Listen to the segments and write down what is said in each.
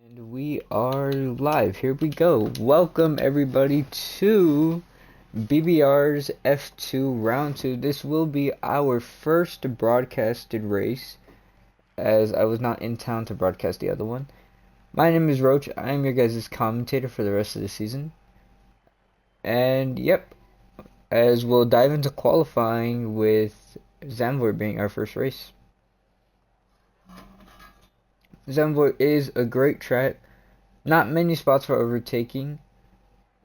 And we are live. Here we go. Welcome everybody to BBR's F2 round 2. This will be our first broadcasted race, as I was not in town to broadcast the other one. My name is Roach. I am your guys' commentator for the rest of the season. And yep, as we'll dive into qualifying with Zandvoort being our first race. Zandvoort is a great track. Not many spots for overtaking,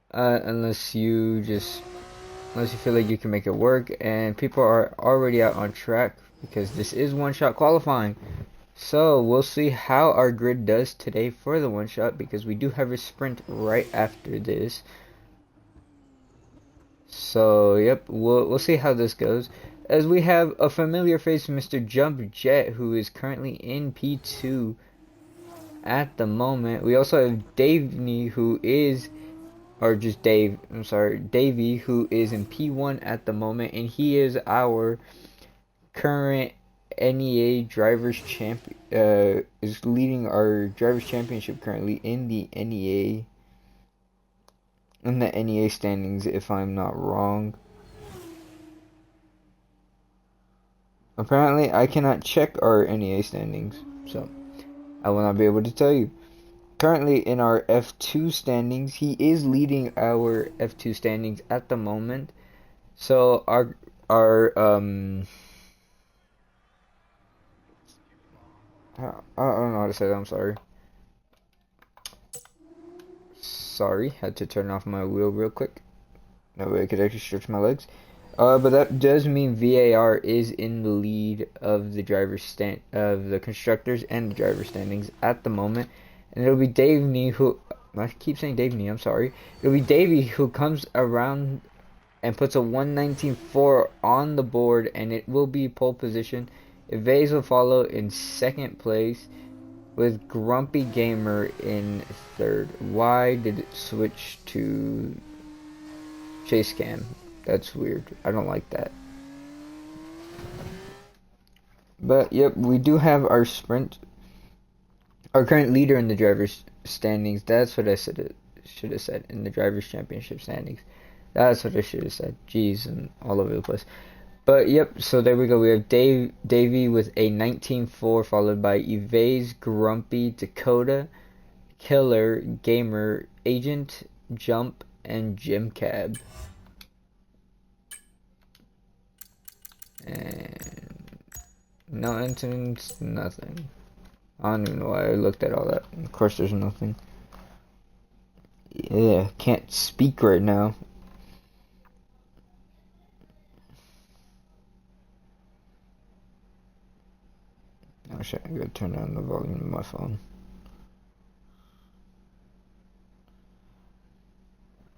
unless you feel like you can make it work, and people are already out on track because this is one-shot qualifying. So we'll see how our grid does today for the one-shot, because we do have a sprint right after this. So yep, we'll see how this goes, as we have a familiar face, Mr. Jump Jet, who is currently in P2 at the moment. We also have Davey, who is, or just Dave, I'm sorry, Davey, who is in P1 at the moment, and he is our current NEA drivers champion, is leading our drivers championship currently in the NEA standings, if I'm not wrong. Apparently I cannot check our NEA standings, so I will not be able to tell you. Currently in our F2 standings, he is leading our F2 standings at the moment. So our I don't know how to say that, I'm sorry. Sorry, had to turn off my wheel real quick. That way I could actually stretch my legs. But that does mean VAR is in the lead of the constructors and the driver standings at the moment. And it'll be Davey who, I keep saying Davey, I'm sorry. It'll be Davey who comes around and puts a 119.4 on the board, and it will be pole position. Vase will follow in second place, with Grumpy Gamer in third. Why did it switch to chase cam? That's weird. I don't like that. But yep, we do have our sprint. Our current leader in the drivers' standings. That's what I should have said, in the drivers' championship standings. That's what I should have said. Jeez, and all over the place. But yep, so there we go. We have Davey with a 19.4, followed by Evase, Grumpy, Dakota, Killer, Gamer, Agent, Jump, and Jim Cab. And no incidents, nothing. I don't even know why I looked at all that. Of course there's nothing. Yeah, can't speak right now. Oh shit, I gotta turn down the volume of my phone.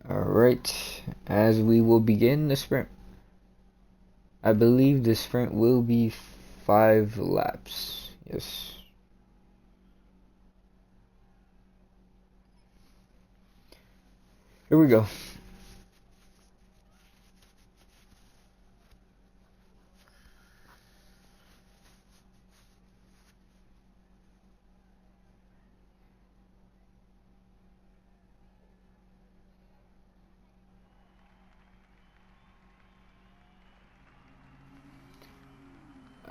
Alright, as we will begin the sprint. I believe the sprint will be 5 laps. Yes. Here we go.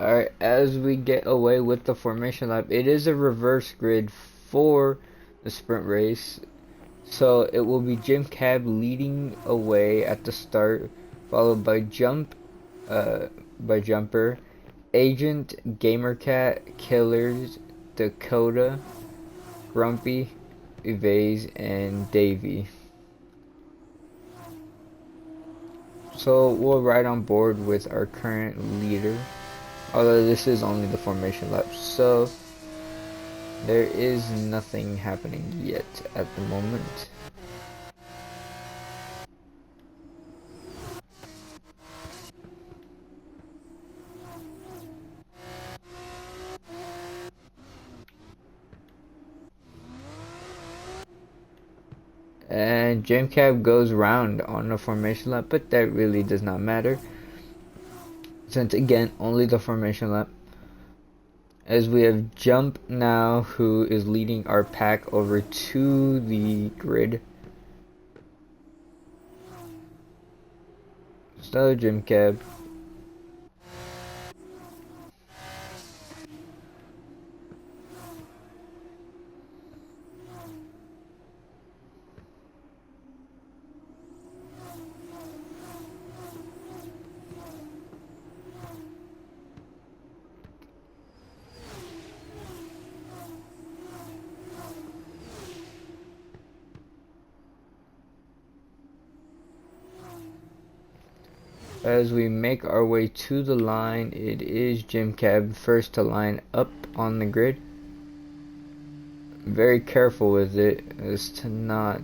Alright, as we get away with the formation lap, it is a reverse grid for the sprint race. So it will be Jim Cab leading away at the start, followed by Jumper, Agent, Gamercat, Killers, Dakota, Grumpy, Evase, and Davey. So we'll ride on board with our current leader, although this is only the formation lap, so there is nothing happening yet at the moment. And Jim Cab goes round on the formation lap, but that really does not matter, since again only the formation lap. As we have Jump now, who is leading our pack over to the grid. So Jim Cab. As we make our way to the line, it is Jim Cab first to line up on the grid. Very careful with it as to not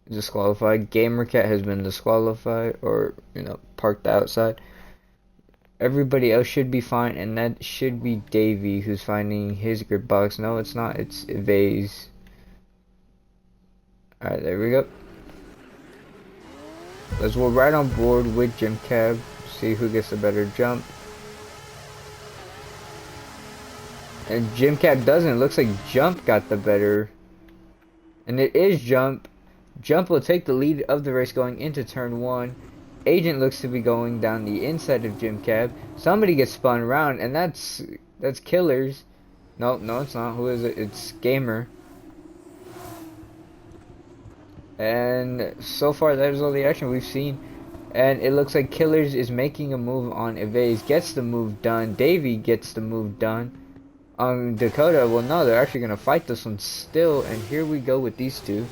disqualify. Gamercat has been disqualified, or parked outside. Everybody else should be fine, and that should be Davey who's finding his grid box. No, it's not. It's Vase. Alright, there we go. Let's go right on board with Jim Cab. See who gets the better jump. And Jim Cab doesn't. It looks like Jump got the better. And it is Jump. Jump will take the lead of the race going into turn 1. Agent looks to be going down the inside of Jim Cab. Somebody gets spun around, and that's Killers. No, it's not. Who is it? It's Gamer. And so far, that is all the action we've seen. And it looks like Killers is making a move on Evase. Gets the move done. Davey gets the move done. On Dakota, well, no, they're actually going to fight this one still. And here we go with these two.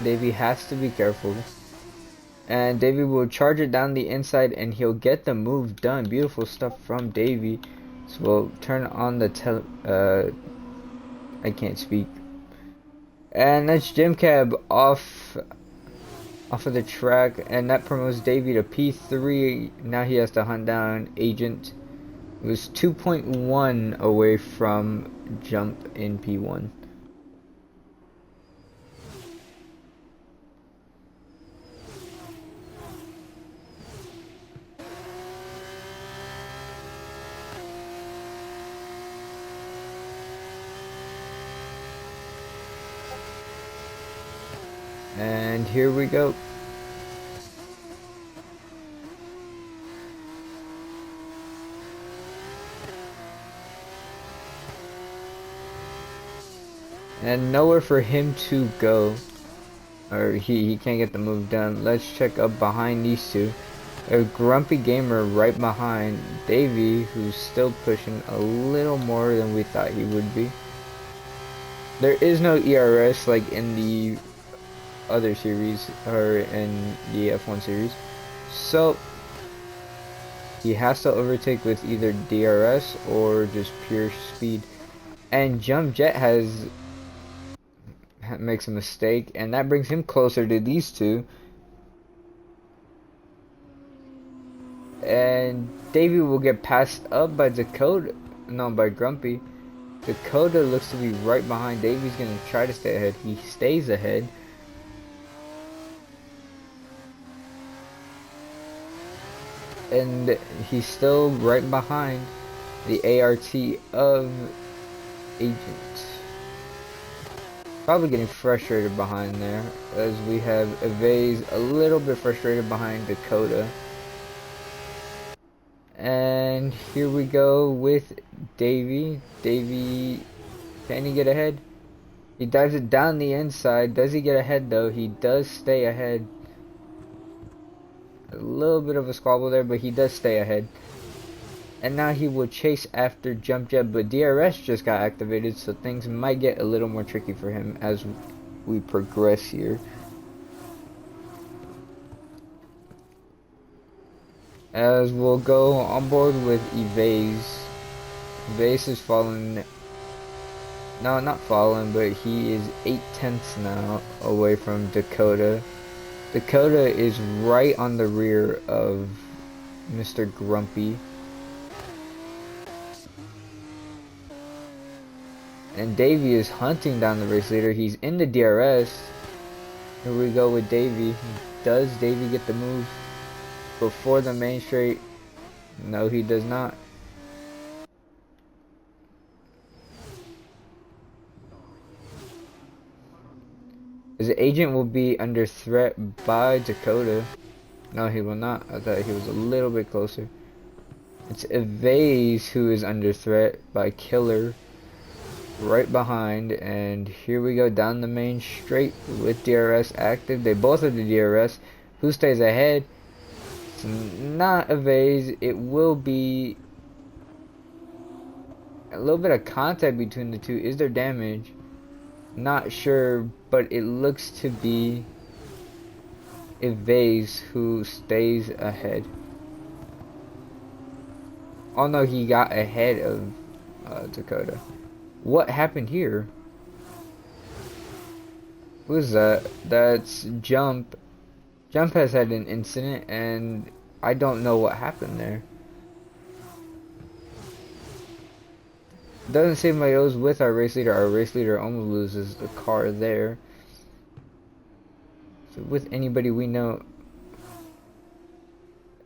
Davey has to be careful. And Davey will charge it down the inside and he'll get the move done. Beautiful stuff from Davey. So we'll turn on the I can't speak. And that's Jim Cab off of the track, and that promotes Davey to P3. Now he has to hunt down Agent. It was 2.1 away from Jump in P1. And here we go. And nowhere for him to go. Or he can't get the move done. Let's check up behind these two. A Grumpy Gamer right behind Davey, who's still pushing a little more than we thought he would be. There is no ERS like in the other series, or in the F1 series, so he has to overtake with either DRS or just pure speed. And Jump Jet makes a mistake, and that brings him closer to these two. And Davey will get passed up by by Grumpy. Dakota looks to be right behind. Davey's gonna try to stay ahead. He stays ahead. And he's still right behind the ART of Agent. Probably getting frustrated behind there, as we have Evase a little bit frustrated behind Dakota. And here we go with Davey. Davey, can he get ahead? He dives it down the inside. Does he get ahead though? He does stay ahead. A little bit of a squabble there, but he does stay ahead. And now he will chase after Jump Jet, but DRS just got activated, so things might get a little more tricky for him as we progress here. As we'll go on board with Evase. Evase is falling. No, not falling, but he is 8/10 now away from Dakota. Dakota is right on the rear of Mr. Grumpy. And Davey is hunting down the race leader. He's in the DRS. Here we go with Davey. Does Davey get the move before the main straight? No, he does not. His agent will be under threat by Dakota. No, he will not. I thought he was a little bit closer. It's Evase who is under threat by Killer right behind. And here we go down the main straight with DRS active. They both have the DRS. Who stays ahead? It's not Evase. It will be a little bit of contact between the two. Is there damage? Not sure, but it looks to be Evase who stays ahead. Oh no, he got ahead of Dakota. What happened here? Who is that? That's Jump. Jump has had an incident, and I don't know what happened there. Doesn't seem like it was with our race leader. Our race leader almost loses the car there. So with anybody we know.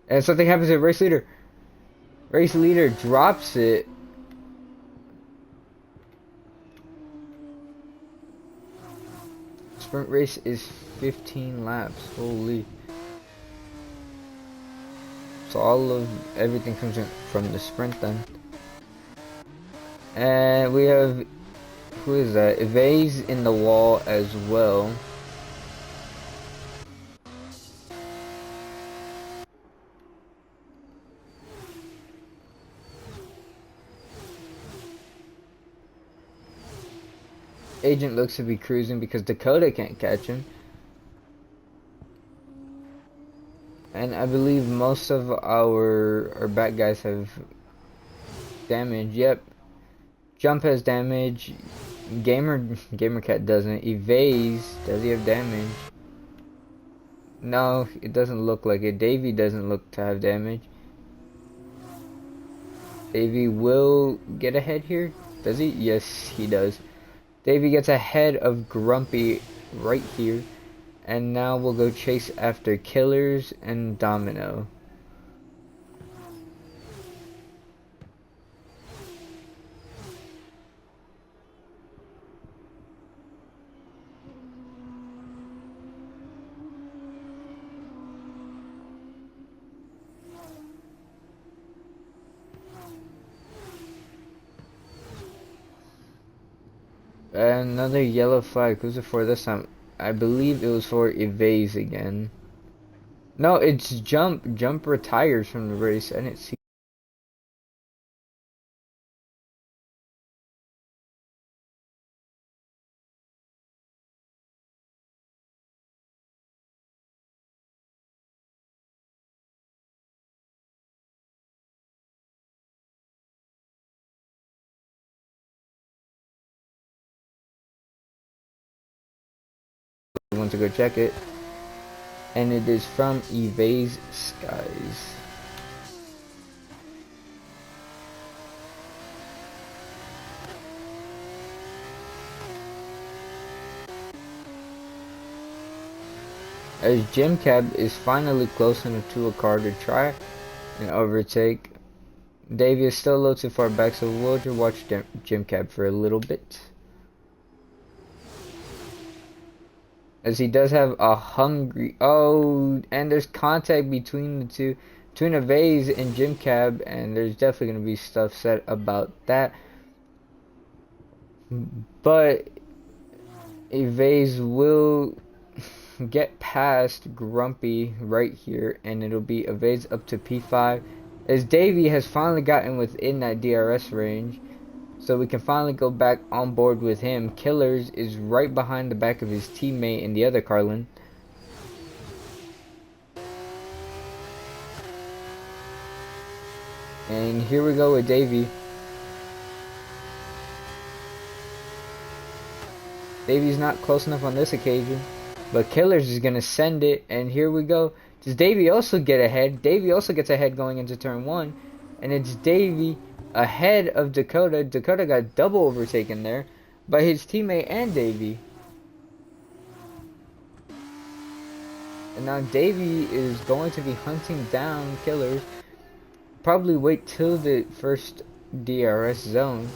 And something happens to the race leader. Race leader drops it. Sprint race is 15 laps. Holy. So all of everything comes in from the sprint then. And we have, who is that? Evase in the wall as well. Agent looks to be cruising because Dakota can't catch him. And I believe most of our back guys have damage. Yep. Jump has damage. Gamercat doesn't. Evase, does he have damage? No, it doesn't look like it. Davey doesn't look to have damage. Davey will get ahead here. Does he? Yes, he does. Davey gets ahead of Grumpy right here. And now we'll go chase after Killers and Domino. Another yellow flag. Who's it for this time? I believe it was for Evase again. No, it's Jump. Jump retires from the race. I didn't see. I want to go check it. And it is from Evase Skies. As Jim Cab is finally close enough to a car to try and overtake. Davey is still a little too far back, so we'll just watch Jim Cab for a little bit. As he does have a hungry... Oh, and there's contact between the two. Between Evase and Jim Cab, and there's definitely going to be stuff said about that. But Evase will get past Grumpy right here, and it'll be Evase up to P5. As Davey has finally gotten within that DRS range, so we can finally go back on board with him. Killers is right behind the back of his teammate in the other Carlin. And here we go with Davey. Davey's not close enough on this occasion, but Killers is going to send it, and here we go. Does Davey also get ahead? Davey also gets ahead going into turn 1, and it's Davey ahead of Dakota. Dakota got double overtaken there by his teammate and Davey. And now Davey is going to be hunting down killers. Probably wait till the first DRS zone,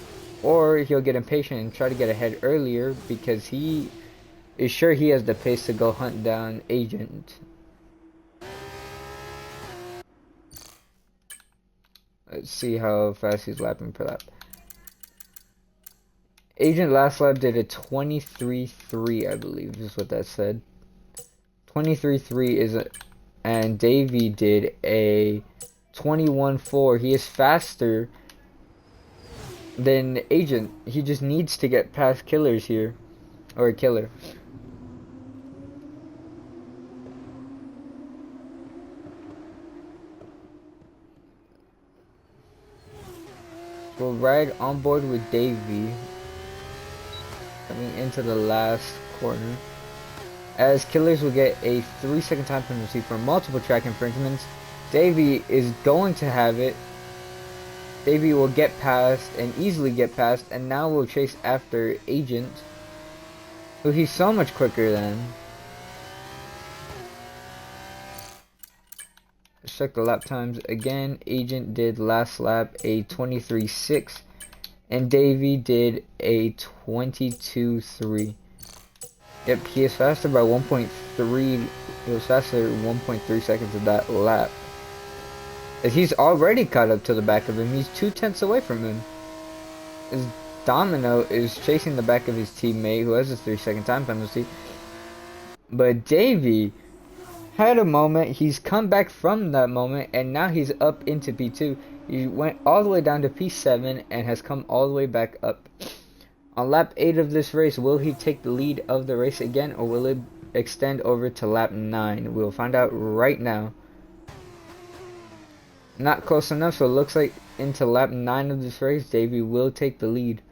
or he'll get impatient and try to get ahead earlier because he is sure he has the pace to go hunt down Agent. Let's see how fast he's lapping per lap. Agent last lap did a 23.3, I believe is what that said. 23.3 is a, and Davey did a 21.4. He is faster than Agent. He just needs to get past killers here, or a killer. We'll ride on board with Davey coming into the last corner, as killers will get a 3-second time penalty for multiple track infringements. Davey is going to have it. Davey will get past and easily get past, and now will chase after Agent, who he's so much quicker than. Let's check the lap times again. Agent did last lap a 23.6, and Davey did a 22.3. Yep, he is faster by 1.3. He was faster 1.3 seconds of that lap. As he's already caught up to the back of him. He's 2/10 away from him. As Domino is chasing the back of his teammate, who has a 3-second time penalty. But Davey had a moment. He's come back from that moment, and now he's up into P2. He went all the way down to P7 and has come all the way back up. On lap 8 of this race, will he take the lead of the race again, or will it extend over to lap 9? We'll find out right now. Not close enough, so it looks like into lap 9 of this race, Davey will take the lead.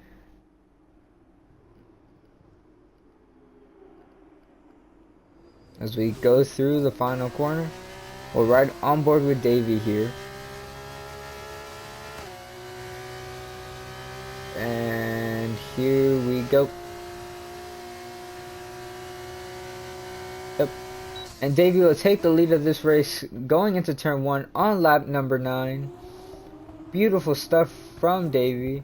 As we go through the final corner, we'll ride on board with Davey here. And here we go. Yep. And Davey will take the lead of this race going into turn 1 on lap number 9. Beautiful stuff from Davey.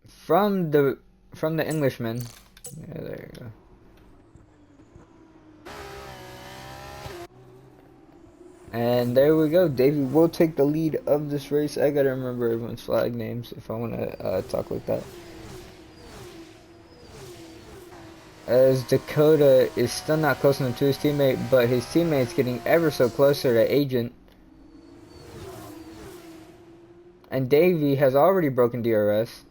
From the Englishman. Yeah, there you go. And there we go. Davey will take the lead of this race. I gotta remember everyone's flag names if I wanna talk like that. As Dakota is still not close enough to his teammate, but his teammate's getting ever so closer to Agent. And Davey has already broken DRS,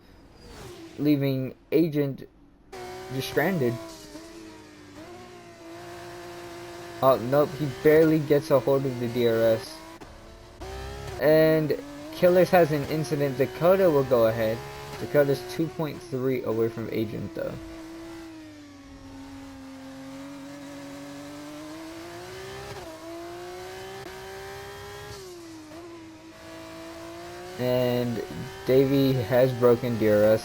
leaving Agent just stranded. Oh, nope, he barely gets a hold of the DRS. And Killers has an incident. Dakota will go ahead. Dakota's 2.3 away from Agent, though. And Davey has broken DRS,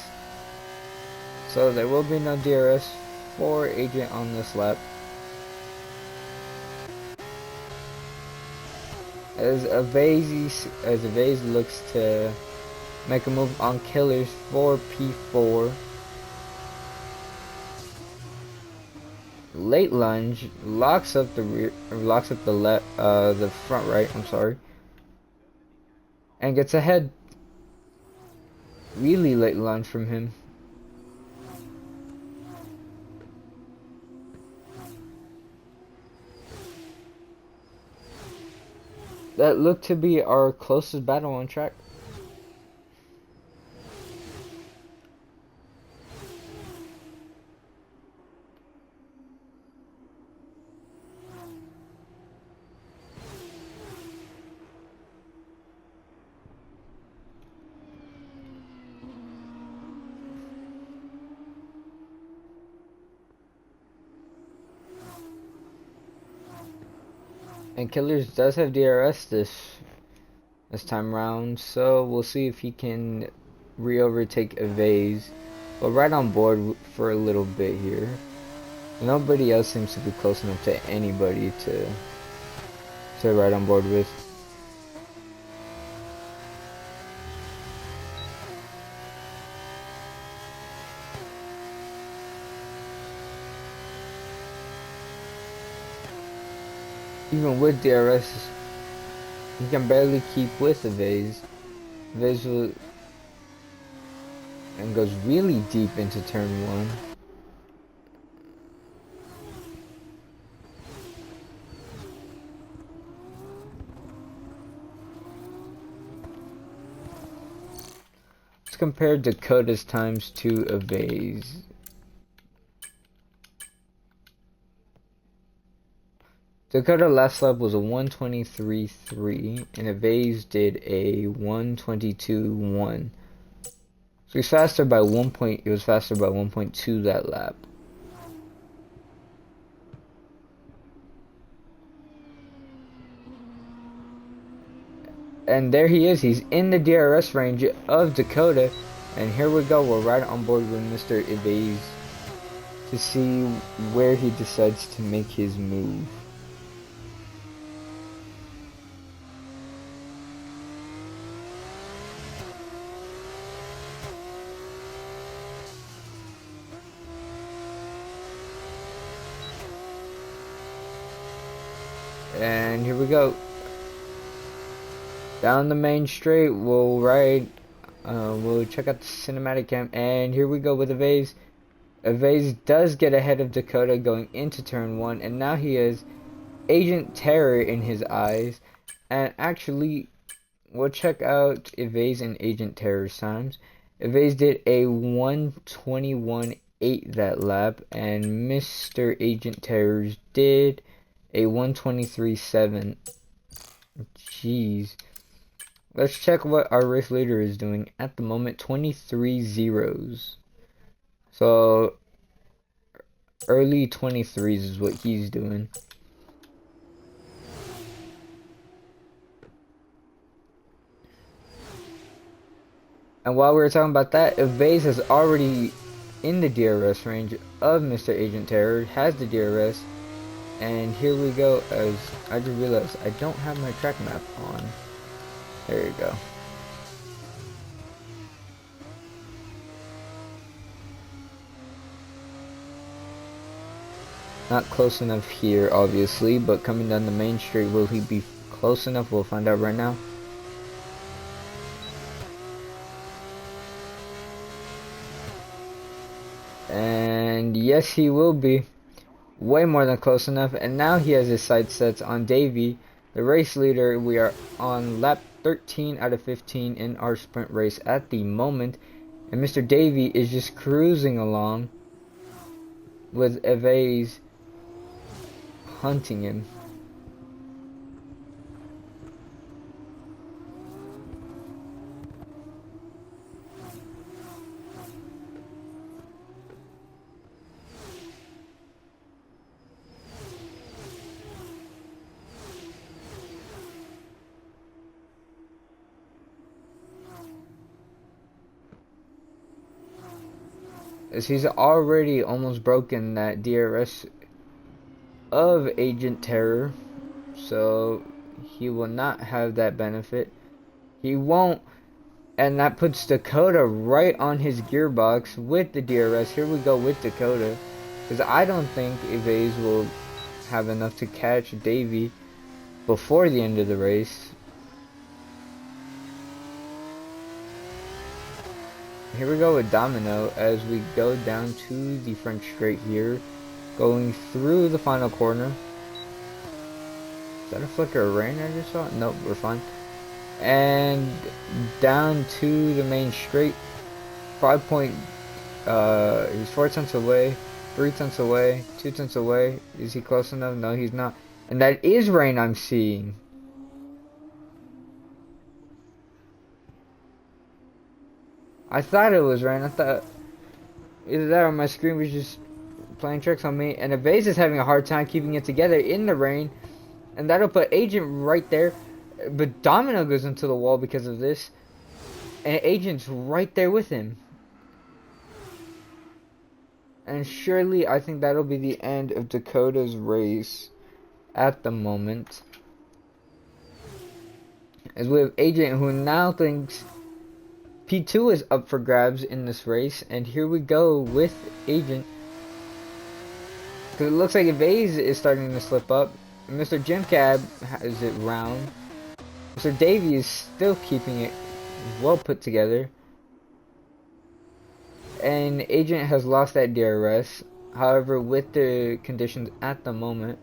so there will be no DRS for Agent on this lap. As a vase looks to make a move on Killers for P4. Late lunge locks up the rear, locks up the front right. I'm sorry. And gets ahead. Really late lunge from him. That looked to be our closest battle on track. And Killers does have DRS this time round, so we'll see if he can re-overtake a vase. But right on board for a little bit here. Nobody else seems to be close enough to anybody to ride on board with. Even with DRS, he can barely keep with the Vase. Vase will, and goes really deep into turn 1. Let's compare Dakota's times to a Vase. Dakota last lap was a 1:23.3 and a Vase did a 1:22.1. So he's faster by 1 point. It was faster by 1.2 that lap. And there he is. He's in the DRS range of Dakota. And here we go. We're right on board with Mr. Vase to see where he decides to make his move. And here we go. Down the main straight, we'll ride. We'll check out the cinematic cam. And here we go with a Vase. A Vase does get ahead of Dakota going into turn 1. And now he has Agent Terror in his eyes. And actually, we'll check out Vase and Agent Terror's times. Vase did a 1:21.8 that lap. And Mr. Agent Terror's did a 1:23.7. Jeez. Let's check what our race leader is doing at the moment. 23 zeros. So early 23s is what he's doing. And while we were talking about that, Vase is already in the DRS range of Mr. Agent Terror, has the DRS. And here we go, as I just realized I don't have my track map on. There you go. Not close enough here, obviously, but coming down the main straight, will he be close enough? We'll find out right now. And yes, he will be. Way more than close enough. And now he has his sights set on Davey, the race leader. We are on lap 13 out of 15 in our sprint race at the moment. And Mr. Davey is just cruising along with Vase hunting him. As he's already almost broken that DRS of Agent Terror, so he will not have that benefit. He won't, and that puts Dakota right on his gearbox with the DRS. Here we go with Dakota, because I don't think Vase will have enough to catch Davey before the end of the race. Here we go with Domino as we go down to the front straight here, going through the final corner. Is that a flicker of rain I just saw? Nope, we're fine. And down to the main straight. 5 point, he's 4 tenths away, 3 tenths away, 2 tenths away. Is he close enough? No, he's not. And that is rain I'm seeing. I thought it was rain. I thought either that or my screen was just playing tricks on me. And Vase is having a hard time keeping it together in the rain. And that'll put Agent right there. But Domino goes into the wall because of this. And Agent's right there with him. And surely I think that'll be the end of Dakota's race at the moment. As we have Agent, who now thinks P2 is up for grabs in this race. And here we go with Agent. Because it looks like Evase is starting to slip up. Mr. Jim Cab has it round. Mr. Davey is still keeping it well put together. And Agent has lost that DRS. However, with the conditions at the moment,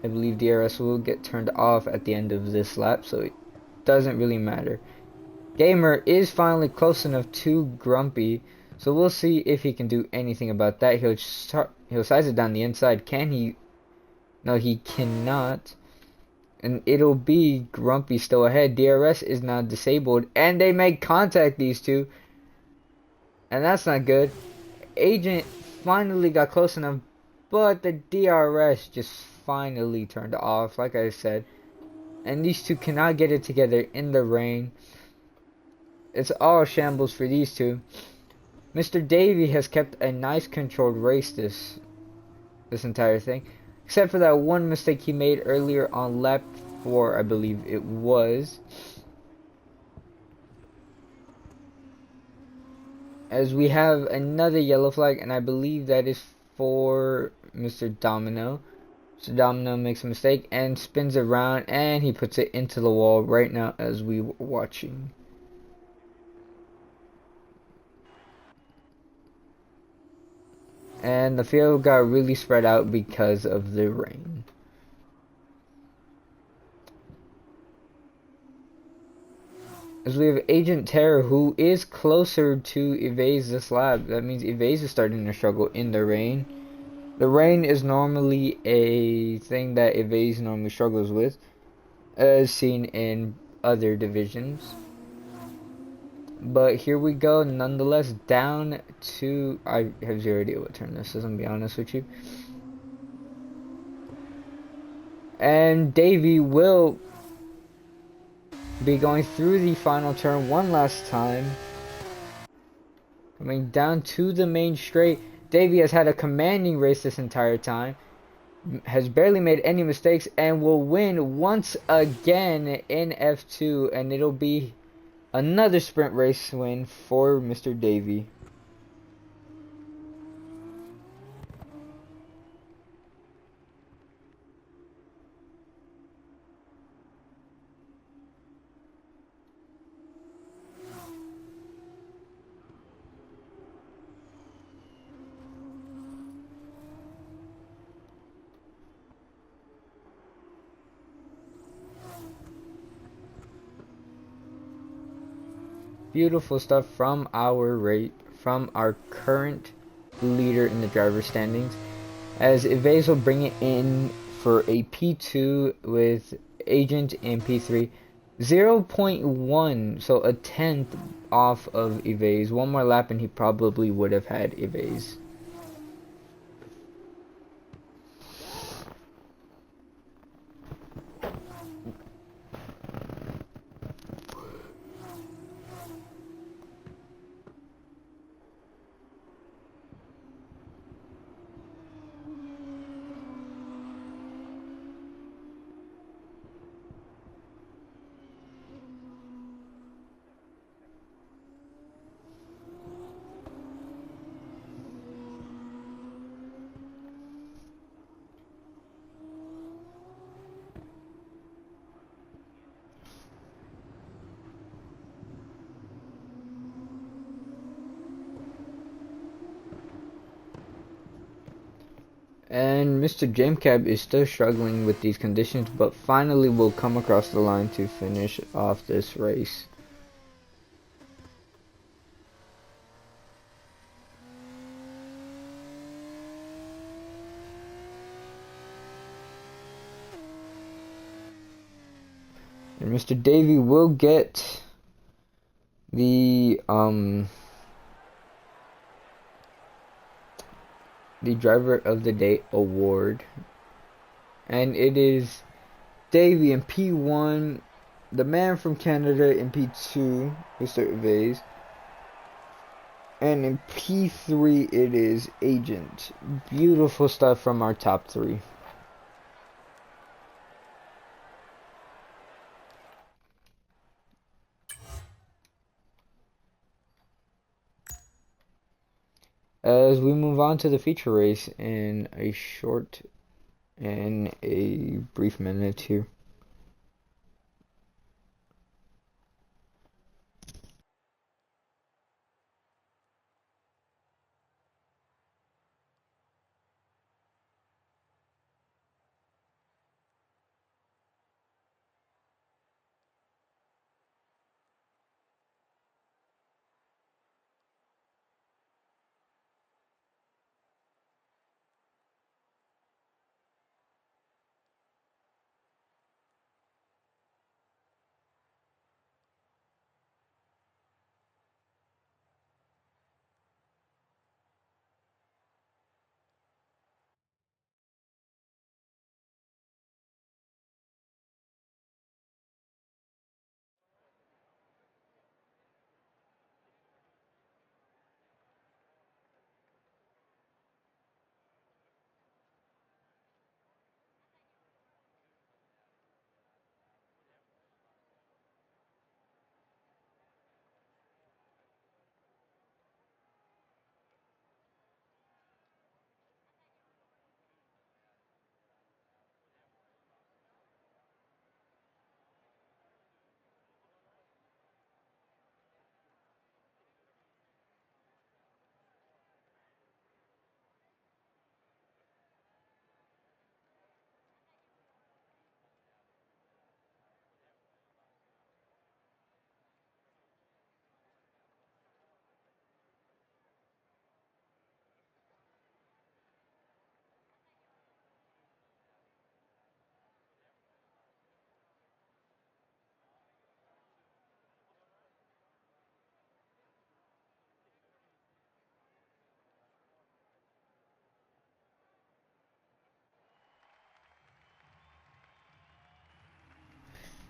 I believe DRS will get turned off at the end of this lap, so it doesn't really matter. Gamer is finally close enough to Grumpy, so we'll see if he can do anything about that. He'll size it down the inside. Can he? No, he cannot. And it'll be Grumpy still ahead. DRS is now disabled, and they make contact, these two. And that's not good. Agent finally got close enough, but the DRS just finally turned off, like I said. And these two cannot get it together in the rain. It's all shambles for these two. Mr. Davey has kept a nice controlled race this entire thing. Except for that one mistake he made earlier on lap 4, I believe it was. As we have another yellow flag, and I believe that is for Mr. Domino. Mr. Domino makes a mistake and spins around, and he puts it into the wall right now as we were watching. And the field got really spread out because of the rain. As we have Agent Terror, who is closer to Evase this lap. That means Evase is starting to struggle in the rain. The rain is normally a thing that Evase normally struggles with, as seen in other divisions. But here we go, nonetheless, down to... I have zero idea what turn this is, I'm gonna be honest with you. And Davey will be going through the final turn one last time. Coming down to the main straight. Davey has had a commanding race this entire time. Has barely made any mistakes and will win once again in F2. And it'll be another sprint race win for Mr. Davey. Beautiful stuff from our current leader in the driver's standings, as Evase will bring it in for a P2 with Agent in P3. 0.1, so a tenth off of Evase. One more lap and he probably would have had Evase. And Mr. Jamcab is still struggling with these conditions, but finally will come across the line to finish off this race. And Mr. Davey will get the Driver of the Day award, and it is Davey in P1, the man from Canada in P2, Mr. Evase, And in P3 it is Agent. Beautiful stuff from our top three. As we move on to the feature race in a brief minute here.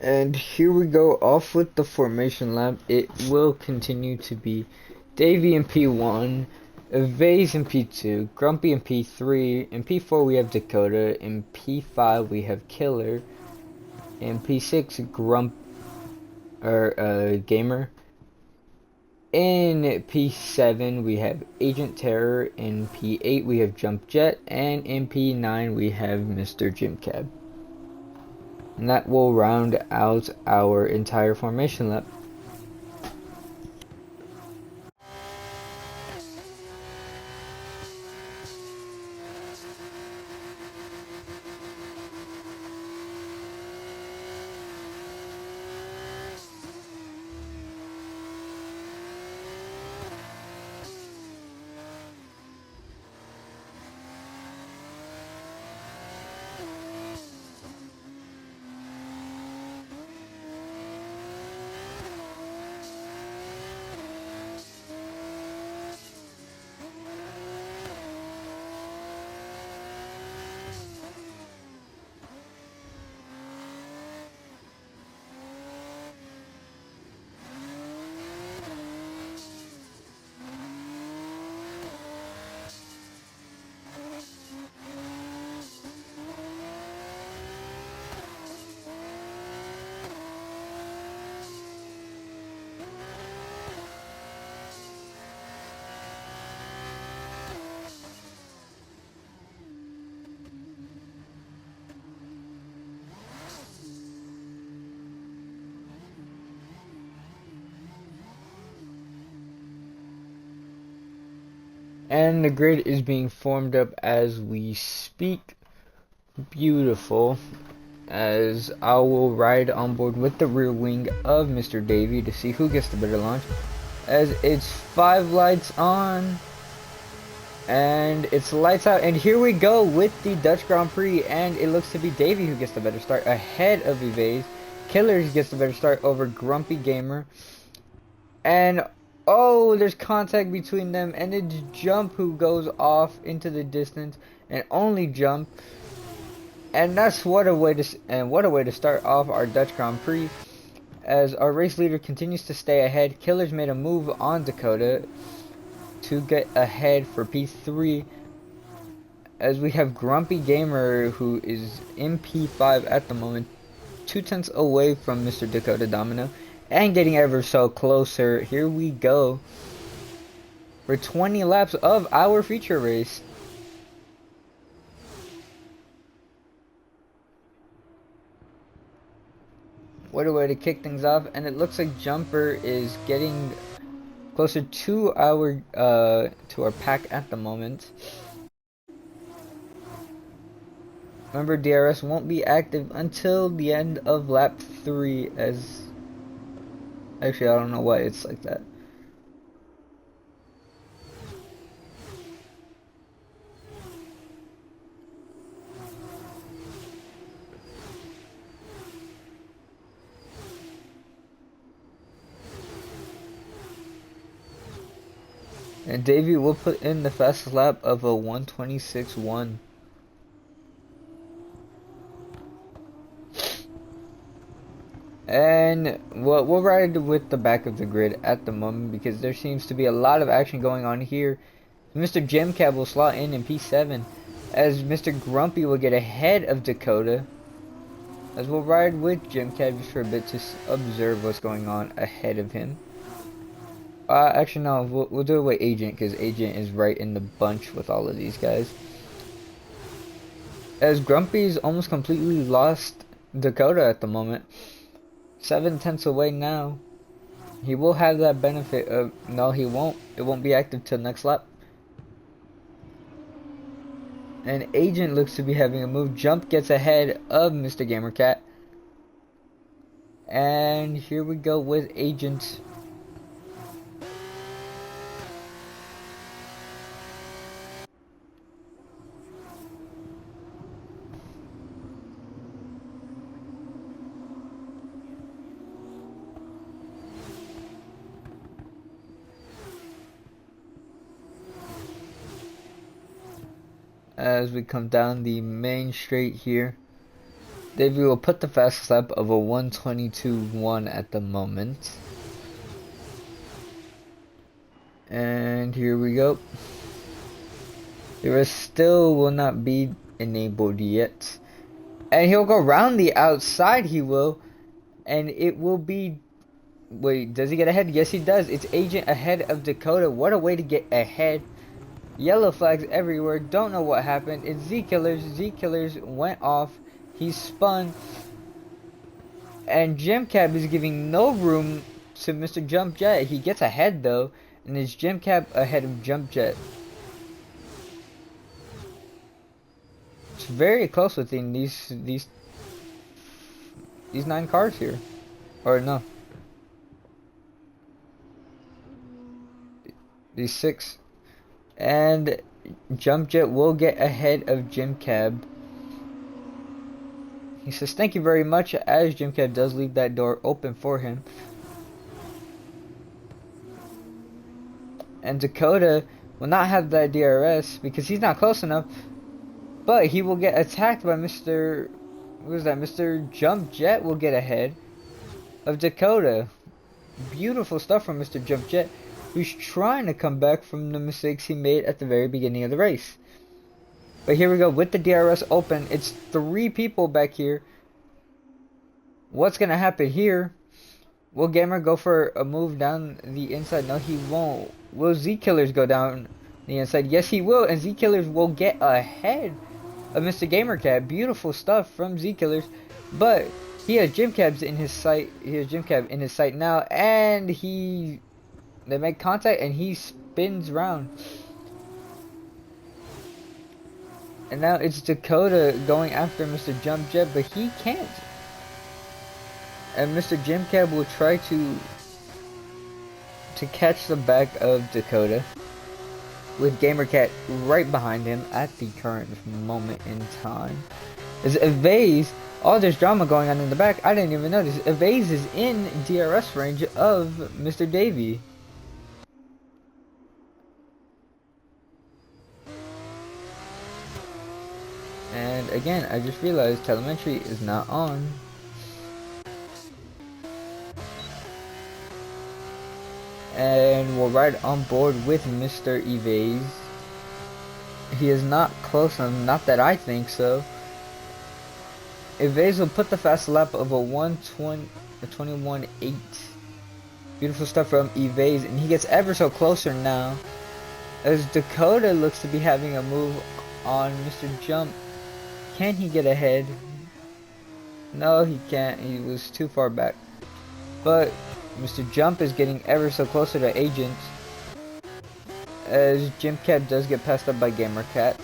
And here we go off with the formation lap. It will continue to be Davey in P1, Vase in P2, Grumpy in P3, in P4 we have Dakota, in P5 we have Killer, in P6 Gamer, in P7 we have Agent Terror, in P8 we have Jump Jet, and in P9 we have Mr. Jim Cab. And that will round out our entire formation lap. And the grid is being formed up as we speak. Beautiful. As I will ride on board with the rear wing of Mr. Davey to see who gets the better launch. As it's 5 lights on. And it's lights out. And here we go with the Dutch Grand Prix. And it looks to be Davey who gets the better start ahead of Evase. Killers gets the better start over Grumpy Gamer. And oh, there's contact between them, and it's Jump who goes off into the distance, and only Jump. And that's what a way to start off our Dutch Grand Prix. As our race leader continues to stay ahead, Killers made a move on Dakota, to get ahead for P3, as we have Grumpy Gamer, who is in P5 at the moment, 2/10 away from Mr. Dakota Domino, and getting ever so closer. Here we go for 20 laps of our feature race. What a way to kick things off, and it looks like Jumper is getting closer to our pack at the moment. Remember, DRS won't be active until the end of lap 3, as actually I don't know why it's like that. And Davey will put in the fastest lap of a 1:26.1. And we'll ride with the back of the grid at the moment, because there seems to be a lot of action going on here. Mr. Jim Cab will slot in P7, as Mr. Grumpy will get ahead of Dakota, as we'll ride with Jim Cab just for a bit to observe what's going on ahead of him. Actually no, we'll do it with Agent, because Agent is right in the bunch with all of these guys. As Grumpy's almost completely lost Dakota at the moment. 7/10 away now. He will have that benefit of... No, he won't. It won't be active till next lap. And Agent looks to be having a move. Jump gets ahead of Mr. Gamercat. And here we go with Agent. As we come down the main straight here, Davey will put the fastest lap of a 1:22.1 at the moment. And here we go. There still will not be enabled yet. And he'll go around the outside, he will. And it will be... Wait, does he get ahead? Yes, he does. It's Agent ahead of Dakota. What a way to get ahead. Yellow flags everywhere. Don't know what happened. It's Z-Killers. Z-Killers went off. He spun. And Jim Cab is giving no room to Mr. Jump Jet. He gets ahead though. And it's Jim Cab ahead of Jump Jet. It's very close within these 9 cars here. Or no. These 6. And Jump Jet will get ahead of Jim Cab. He says thank you very much, as Jim Cab does leave that door open for him. And Dakota will not have that DRS because he's not close enough. But he will get attacked by Mr. What is that? Mr. Jump Jet will get ahead of Dakota. Beautiful stuff from Mr. Jump Jet, who's trying to come back from the mistakes he made at the very beginning of the race. But here we go with the DRS open. It's 3 people back here. What's going to happen here? Will Gamer go for a move down the inside? No, he won't. Will Z-Killers go down the inside? Yes, he will. And Z-Killers will get ahead of Mr. Gamercat. Beautiful stuff from Z-Killers. But he has Jim Cabs in his sight. He has Jim Cab in his sight now. And they make contact and he spins round. And now it's Dakota going after Mr. Jump Jet, but he can't. And Mr. Jim Cab will try to catch the back of Dakota, with Gamercat right behind him at the current moment in time. As Evase, all this drama going on in the back, I didn't even notice. Evase is in DRS range of Mr. Davey. And again, I just realized telemetry is not on. And we're right on board with Mr. Evase. He is not close enough, not that I think so. Evase will put the fast lap of a 1:21.8. Beautiful stuff from Evase, and he gets ever so closer now. As Dakota looks to be having a move on Mr. Jump. Can he get ahead? No, he can't. He was too far back. But Mr. Jump is getting ever so closer to Agent. As Jim Cat does get passed up by Gamer Cats.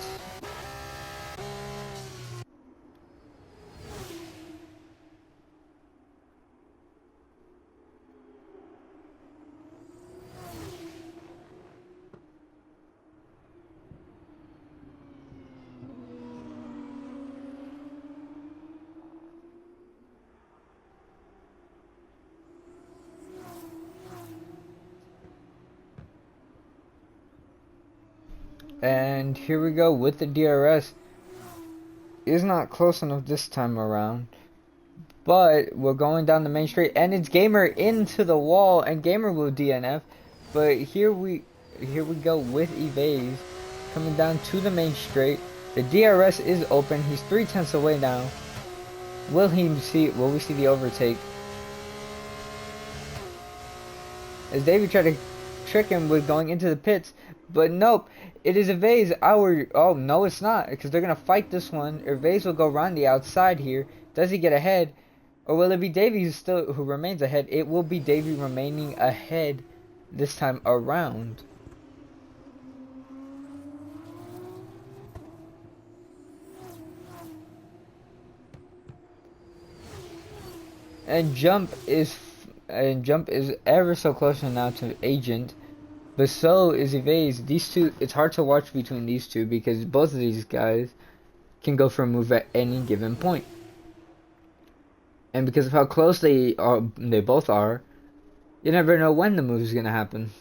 And here we go with the DRS. Is not close enough this time around. But we're going down the main straight, and it's Gamer into the wall, and Gamer will DNF. But here we go with Evase coming down to the main straight. The DRS is open. He's 0.3 away now. Will we see the overtake? As Davey tried to trick him with going into the pits, but nope, it is Evase. Oh no, it's not, because they're gonna fight this one. Evase will go around the outside here. Does he get ahead, or will it be Davey who remains ahead? It will be Davey remaining ahead this time around. And Jump is ever so close now to Agent, but so is Evase. These two, it's hard to watch between these two because both of these guys can go for a move at any given point. And because of how close they both are, you never know when the move is gonna happen.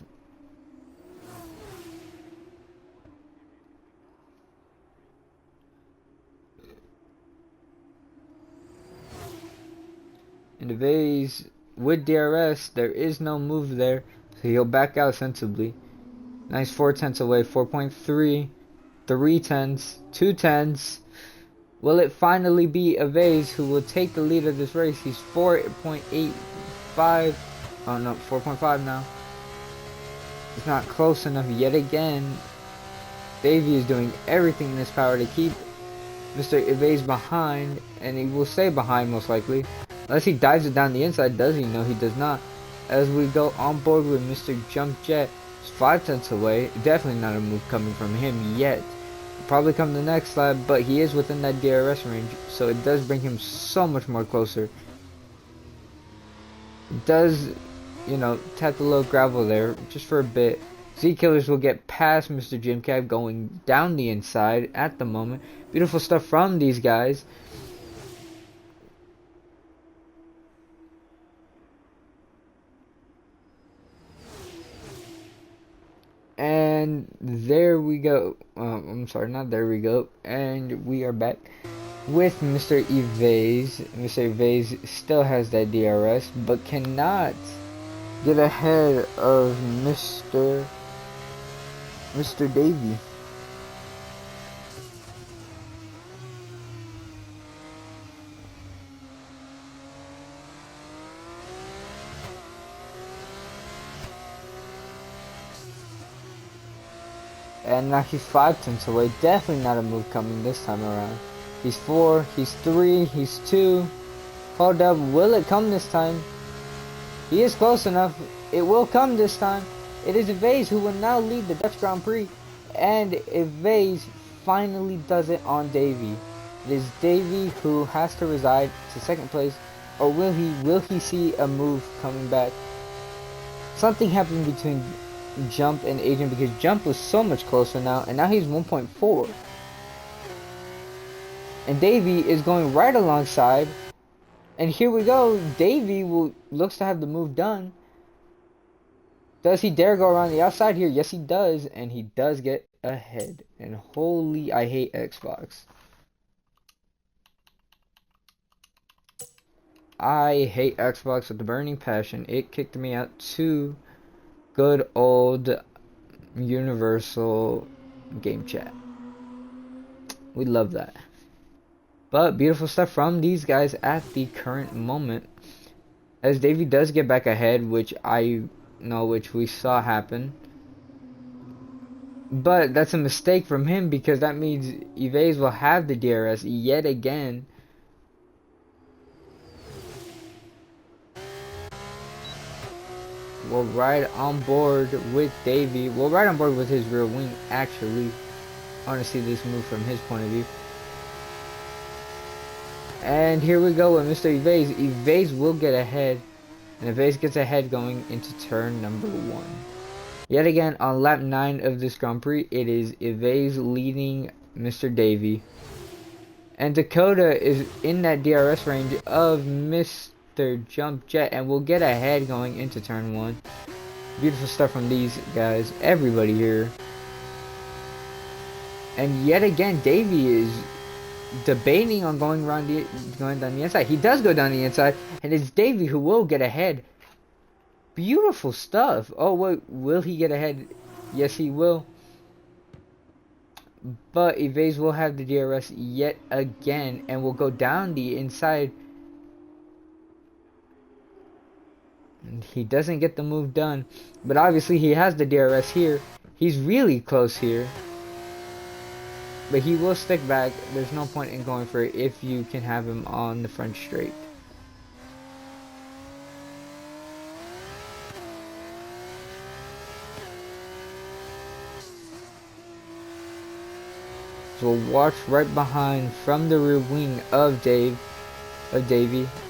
In the Evase with DRS, there is no move there, so he'll back out sensibly. Nice 0.4 away, 4.3, 3/10, 2/10. Will it finally be Evase who will take the lead of this race? He's 4.85. Oh no, 4.5 now. It's not close enough yet again. Davey is doing everything in his power to keep Mr. Evase behind, and he will stay behind most likely. Unless he dives it down the inside. Does he? No, he does not. As we go on board with Mr. Jump Jet. It's 0.5 away. Definitely not a move coming from him yet. Probably come the next lap, but he is within that DRS range, so it does bring him so much more closer. It does, you know, tap the low gravel there just for a bit. Z-Killers will get past Mr. Jim Cab going down the inside at the moment. Beautiful stuff from these guys. And there we go. I'm sorry, not there we go. And we are back with Mr. Evase. Mr. Evase still has that DRS, but cannot get ahead of Mr. Davey. And now he's 0.5 away. Definitely not a move coming this time around. He's 4, he's 3, he's 2. Hold up, will it come this time? He is close enough. It will come this time. It is Evase who will now lead the Dutch Grand Prix. And Evase finally does it on Davey. It is Davey who has to reside to second place. Or will he see a move coming back? Something happened between Jump and Agent, because Jump was so much closer now, and now he's 1.4. And Davey is going right alongside. And here we go. Davey looks to have the move done. Does he dare go around the outside here? Yes, he does. And he does get ahead. And holy, I hate Xbox. I hate Xbox with a burning passion. It kicked me out 2 Good old universal game chat. We love that. But beautiful stuff from these guys at the current moment. As Davey does get back ahead, which we saw happen. But that's a mistake from him because that means Yves will have the DRS yet again. We'll ride on board with Davey. We'll ride on board with his rear wing, actually. I want to see this move from his point of view. And here we go with Mr. Yves. Yves will get ahead. And Yves gets ahead going into turn number 1. Yet again, on lap 9 of this Grand Prix, it is Yves leading Mr. Davey. And Dakota is in that DRS range of Mr. Jump Jet, and will get ahead going into turn 1. Beautiful stuff from these guys, everybody here. And yet again, Davey is debating on going down the inside. He does go down the inside, and it's Davey who will get ahead. Beautiful stuff. Oh, wait, will he get ahead? Yes, he will. But Yves will have the DRS yet again, and will go down the inside. And he doesn't get the move done, but obviously he has the DRS here. He's really close here. But he will stick back. There's no point in going for it if you can have him on the front straight. So we'll watch right behind from the rear wing of Davey.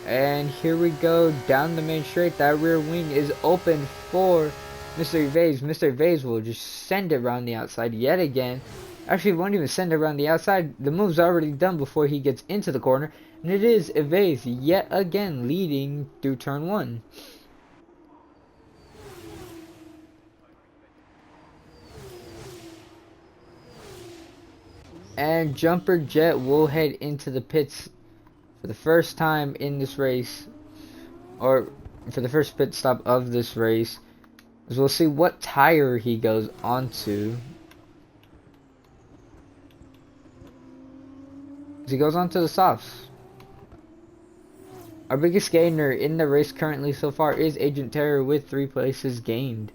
And here we go down the main straight. That rear wing is open for Mr. Yves. Mr. Yves will just send it around the outside yet again. Actually, won't even send it around the outside. The move's already done before he gets into the corner. And it is Yves yet again leading through turn 1. And Jumper Jet will head into the pits for the first time in this race. Or for the first pit stop of this race. As we'll see what tire he goes onto. He goes on to the softs. Our biggest gainer in the race currently so far is Agent Terror with 3 places gained.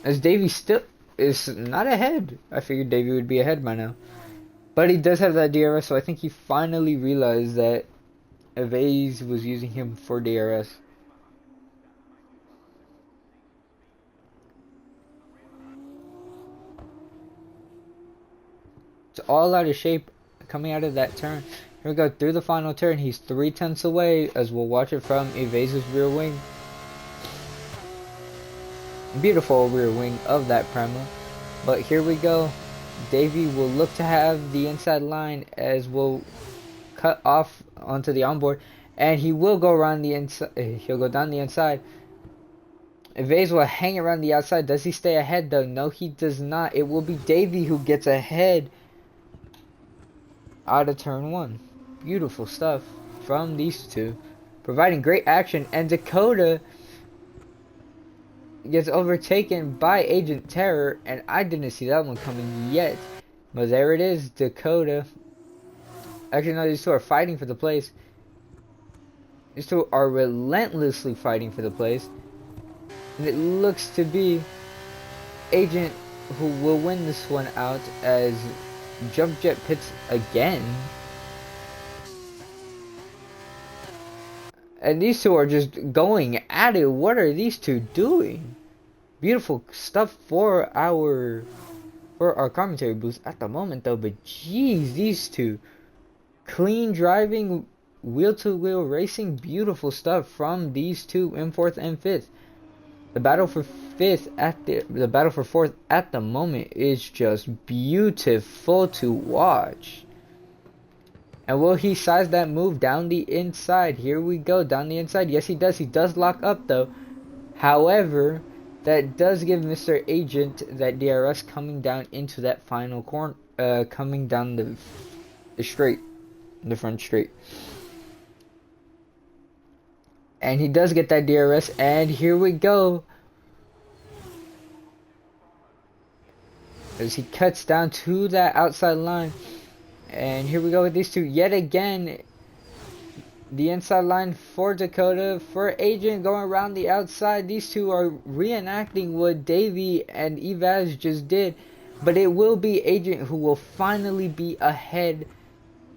As Davey still is not ahead. I figured Davey would be ahead by now. But he does have that DRS, so I think he finally realized that Yves was using him for DRS. It's all out of shape coming out of that turn. Here we go through the final turn. He's 3/10 away, as we'll watch it from Yves' rear wing. Beautiful rear wing of that Prema. But here we go. Davey will look to have the inside line, as we'll cut off onto the onboard, and he will go around the inside. He'll go down the inside. Yves will hang around the outside. Does he stay ahead though? No, he does not. It will be Davey who gets ahead out of turn 1. Beautiful stuff from these two, providing great action. And Dakota gets overtaken by Agent Terror, and I didn't see that one coming yet. But there it is, Dakota. Actually, no, these two are fighting for the place. These two are relentlessly fighting for the place. And it looks to be Agent who will win this one out, as Jump Jet pits again. And these two are just going at it. What are these two doing? Beautiful stuff for our commentary booth at the moment though. But geez, these two. Clean driving, wheel-to-wheel racing. Beautiful stuff from these two in 4th and 5th. The battle for 5th the battle for 4th at the moment is just beautiful to watch. And will he size that move down the inside? Here we go, down the inside. Yes, he does. He does lock up though. However, that does give Mr. Agent that DRS coming down into that final corner, coming down the straight, the front straight. And he does get that DRS, and here we go. As he cuts down to that outside line. And here we go with these two. Yet again, the inside line for Dakota, for Agent going around the outside. These two are reenacting what Davey and Evaz just did. But it will be Agent who will finally be ahead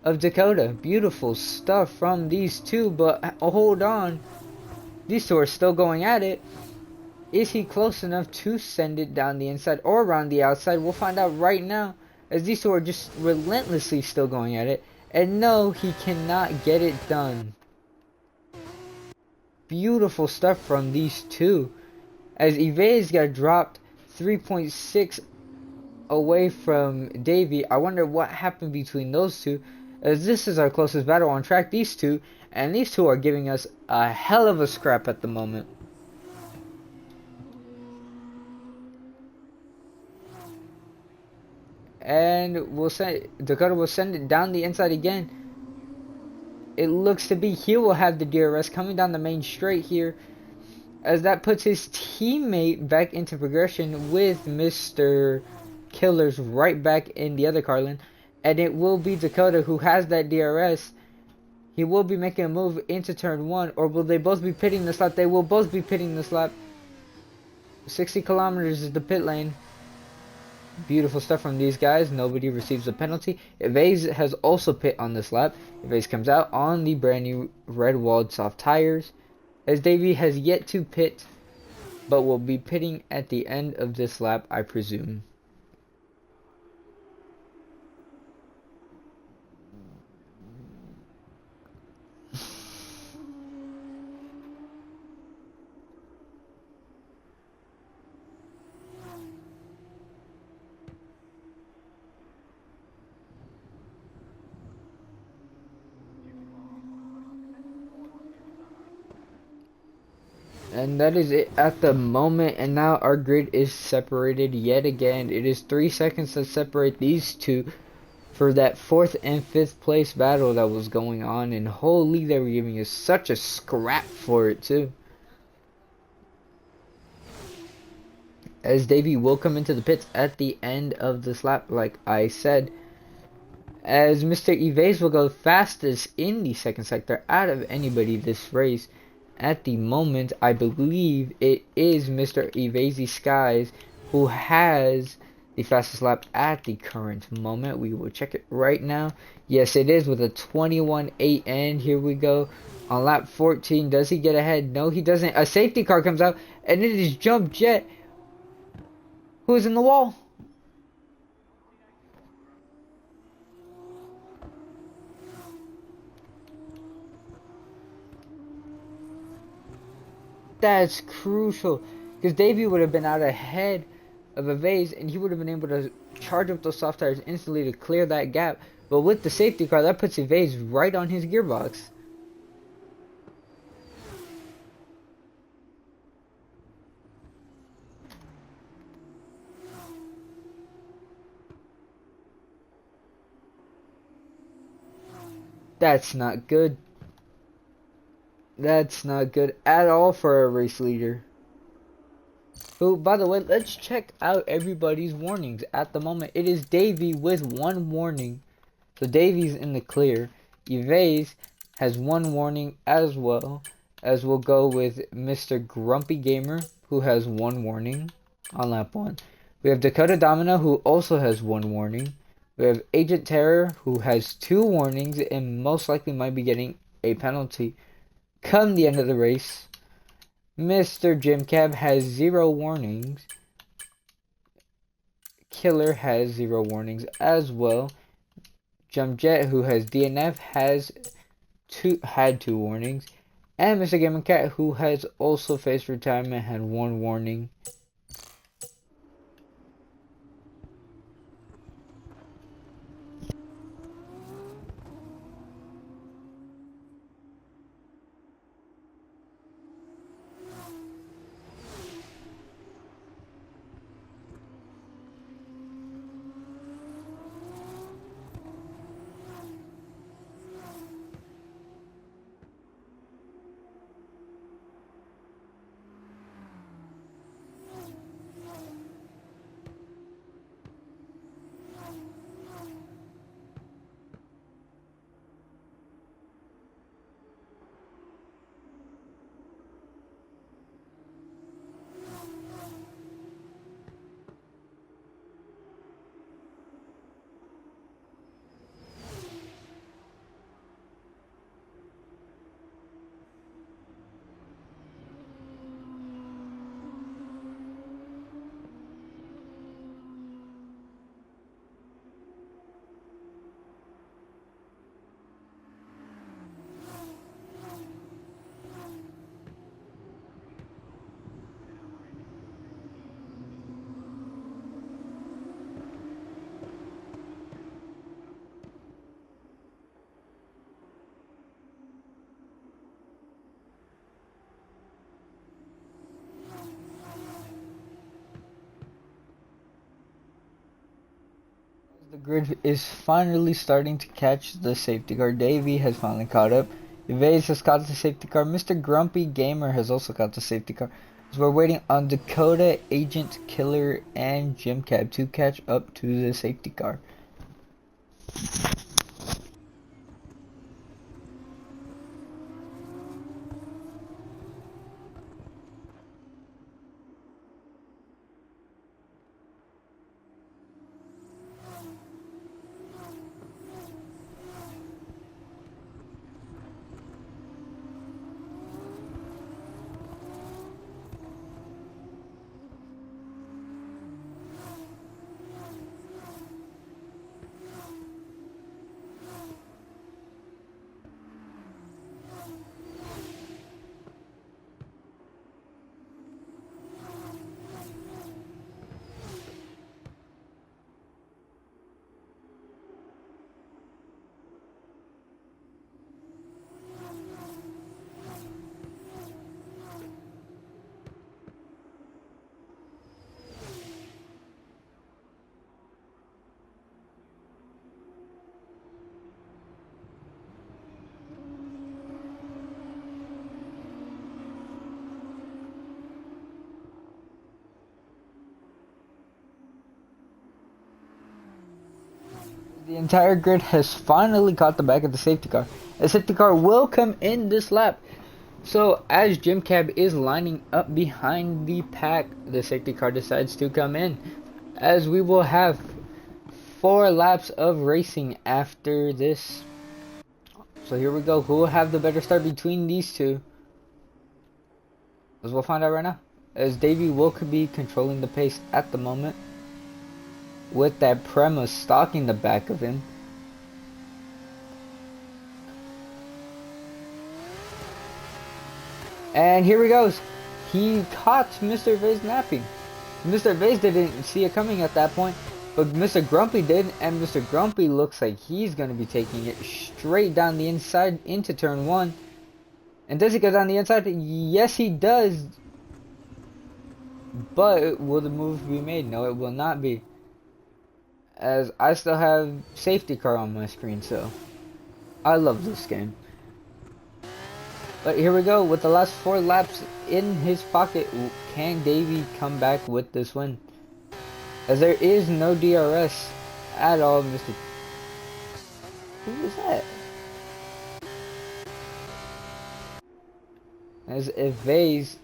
of Dakota. Beautiful stuff from these two, but hold on. These two are still going at it. Is he close enough to send it down the inside or around the outside? We'll find out right now, as these two are just relentlessly still going at it. And no, he cannot get it done. Beautiful stuff from these two. As Evaz got dropped 3.6 away from Davey. I wonder what happened between those two, as this is our closest battle on track, these two. And these two are giving us a hell of a scrap at the moment. And Dakota will send it down the inside again. It looks to be he will have the DRS coming down the main straight here, as that puts his teammate back into progression with Mr. Killers right back in the other Carlin. And it will be Dakota who has that DRS. He will be making a move into turn 1, or will they both be pitting this lap? They will both be pitting this lap. 60 kilometers is the pit lane. Beautiful stuff from these guys. Nobody receives a penalty. Evaz has also pit on this lap. Evaz comes out on the brand new red walled soft tires, as Davey has yet to pit, but will be pitting at the end of this lap, I presume. And that is it at the moment, and now our grid is separated yet again. It is 3 seconds to separate these two for that 4th and 5th place battle that was going on, and holy, they were giving us such a scrap for it too. As Davey will come into the pits at the end of this lap, like I said, as Mr. Evaz will go fastest in the 2nd sector out of anybody this race. At the moment, I believe it is Mr. Evazy Skies who has the fastest lap at the current moment. We will check it right now. Yes, it is, with a 21.8, and here we go on lap 14. Does he get ahead? No, he doesn't. A safety car comes out, and it is Jump Jet who is in the wall. That's crucial, because Davey would have been out ahead of a vase, and he would have been able to charge up those soft tires instantly to clear that gap. But with the safety car, that puts a vase right on his gearbox. That's not good. That's not good at all for a race leader. Who, by the way, let's check out everybody's warnings. At the moment, it is Davey with 1 warning. So Davey's in the clear. Evaz has 1 warning as well, as we'll go with Mr. Grumpy Gamer, who has 1 warning on lap 1. We have Dakota Domino, who also has 1 warning. We have Agent Terror, who has 2 warnings and most likely might be getting a penalty come the end of the race. Mr. Jim Cab has 0 warnings. Killer has 0 warnings as well. Jump Jet, who has DNF, had 2 warnings. And Mr. Gamer Cat, who has also faced retirement, had 1 warning. The grid is finally starting to catch the safety car. Davey has finally caught up. Evase has caught the safety car. Mr. Grumpy Gamer has also caught the safety car. So we're waiting on Dakota, Agent, Killer, and Jim Cab to catch up to the safety car. The entire grid has finally caught the back of the safety car. The safety car will come in this lap. So as Jim Cab is lining up behind the pack, the safety car decides to come in. As we will have 4 laps of racing after this. So here we go. Who will have the better start between these two? As we'll find out right now. As Davey will be controlling the pace at the moment, with that Prema stalking the back of him. And here he goes. He caught Mr. Vase napping. Mr. Vase didn't see it coming at that point, but Mr. Grumpy did, and Mr. Grumpy looks like he's going to be taking it straight down the inside into turn 1. And does he go down the inside? Yes, he does. But will the move be made? No, it will not be. As I still have safety car on my screen, so I love this game. But here we go, with the last 4 laps in his pocket, can Davey come back with this win? As there is no DRS at all, Mr. Who was that? As Evase,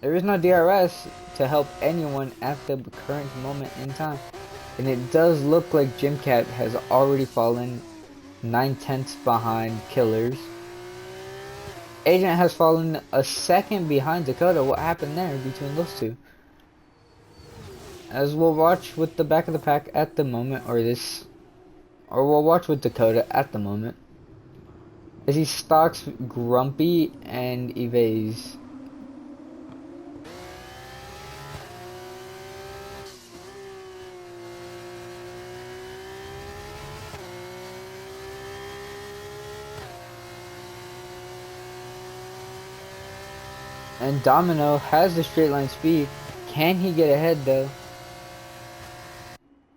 there is no DRS to help anyone at the current moment in time. And it does look like Jim Cat has already fallen 9/10 behind Killers. Agent has fallen a second behind Dakota. What happened there between those two? As we'll watch with the back of the pack at the moment, or we'll watch with Dakota at the moment, as he stalks Grumpy and Evase. And Domino has the straight line speed. Can he get ahead though?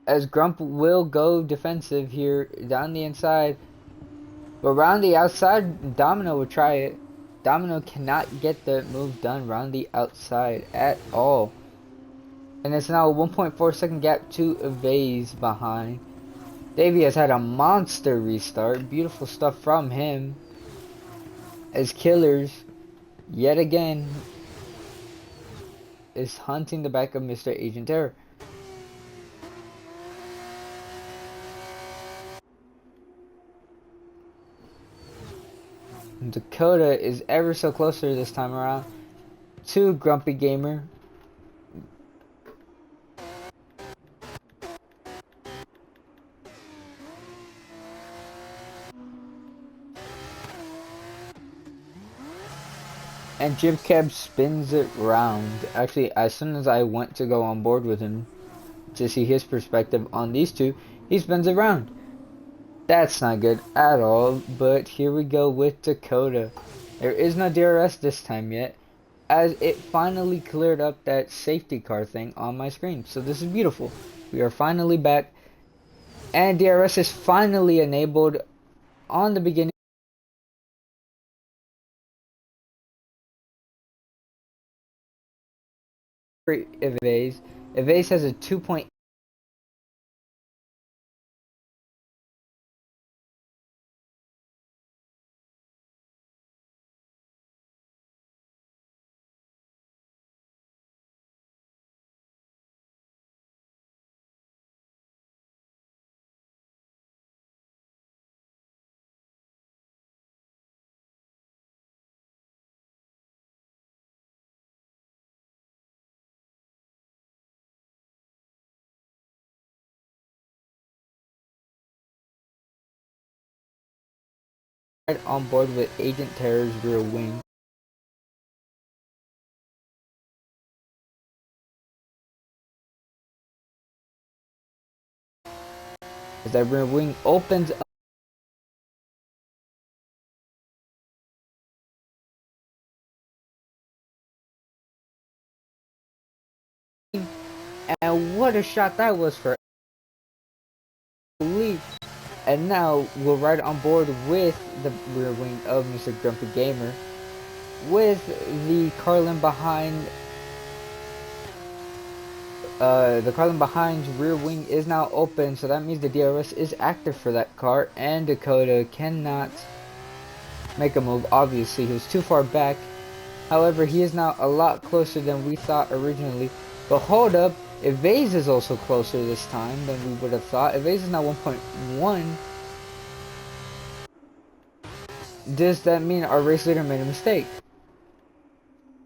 As Grump will go defensive here down the inside. But around the outside, Domino will try it. Domino cannot get the move done around the outside at all. And it's now a 1.4 second gap to Evase behind. Davey has had a monster restart. Beautiful stuff from him. As Killers, yet again, is hunting the back of Mr. Agent Terror. Dakota is ever so closer this time around to Grumpy Gamer. And Jim Cab spins it round. Actually, as soon as I went to go on board with him to see his perspective on these two, he spins it round. That's not good at all, but here we go with Dakota. There is no DRS this time yet, as it finally cleared up that safety car thing on my screen. So this is beautiful. We are finally back. And DRS is finally enabled on the beginning. Evase. Evase has a 2.8. On board with Agent Terror's rear wing. As that rear wing opens up. And what a shot that was for Lee. And now we're right on board with the rear wing of Mr. Grumpy Gamer. With the Carlin behind. The Carlin behind's rear wing is now open, so that means the DRS is active for that car, and Dakota cannot make a move. Obviously, he was too far back. However, he is now a lot closer than we thought originally. But hold up, Evase is also closer this time than we would have thought. Evase is now 1.1. Does that mean our race leader made a mistake?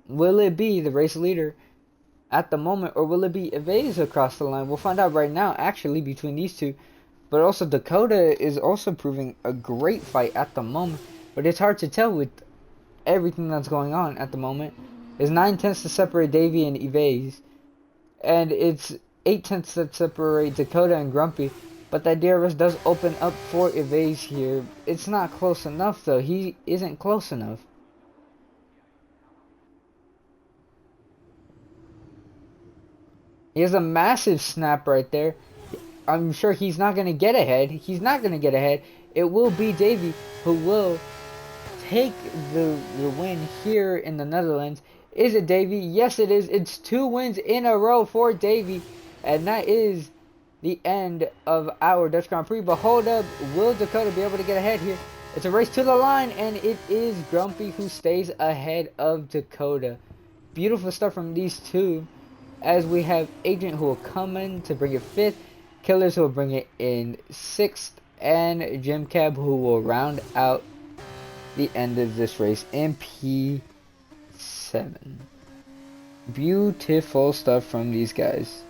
Will it be the race leader at the moment, or will it be Evase across the line? We'll find out right now, actually, between these two. But also, Dakota is also proving a great fight at the moment. But it's hard to tell with everything that's going on at the moment. It's 9/10 to separate Davey and Evase. And it's 8/10 that separate Dakota and Grumpy. But that DRS does open up for Evase here. It's not close enough, though. He isn't close enough. He has a massive snap right there. I'm sure he's not going to get ahead. He's not going to get ahead. It will be Davey who will take the win here in the Netherlands. Is it Davey? Yes, it is. It's 2 wins in a row for Davey. And that is the end of our Dutch Grand Prix. But hold up. Will Dakota be able to get ahead here? It's a race to the line. And it is Grumpy who stays ahead of Dakota. Beautiful stuff from these two. As we have Agent who will come in to bring it 5th. Killers who will bring it in 6th. And Jim Cab who will round out the end of this race in P7. Beautiful stuff from these guys.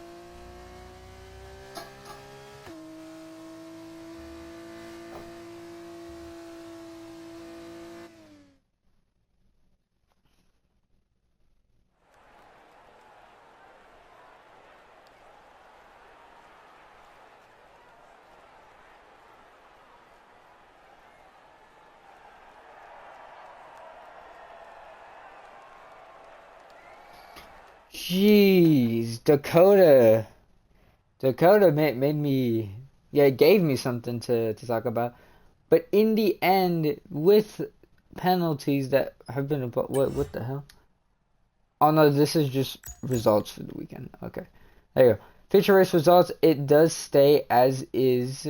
Jeez, Dakota made me, yeah, gave me something to talk about. But in the end, with penalties that have been about, what the hell? Oh no, this is just results for the weekend. Okay, there you go. Future race results, it does stay as is.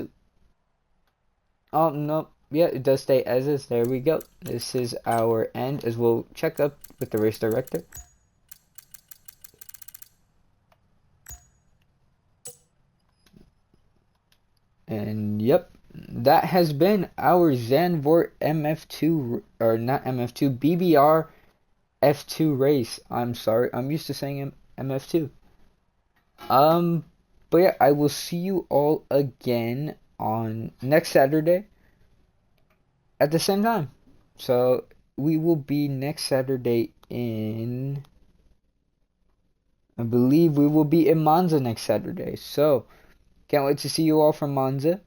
Oh no, yeah, it does stay as is. There we go. This is our end, as we'll check up with the race director. And yep, that has been our Zandvoort MF2, or not MF2, BBR F2 race. I'm sorry, I'm used to saying MF2. But yeah, I will see you all again on next Saturday at the same time. So we will be next Saturday in, I believe we will be in Monza next Saturday. So can't wait to see you all from Monza.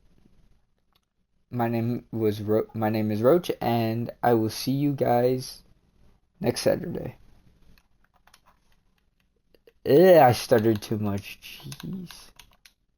My name is Roach, and I will see you guys next Saturday. I stuttered too much. Jeez.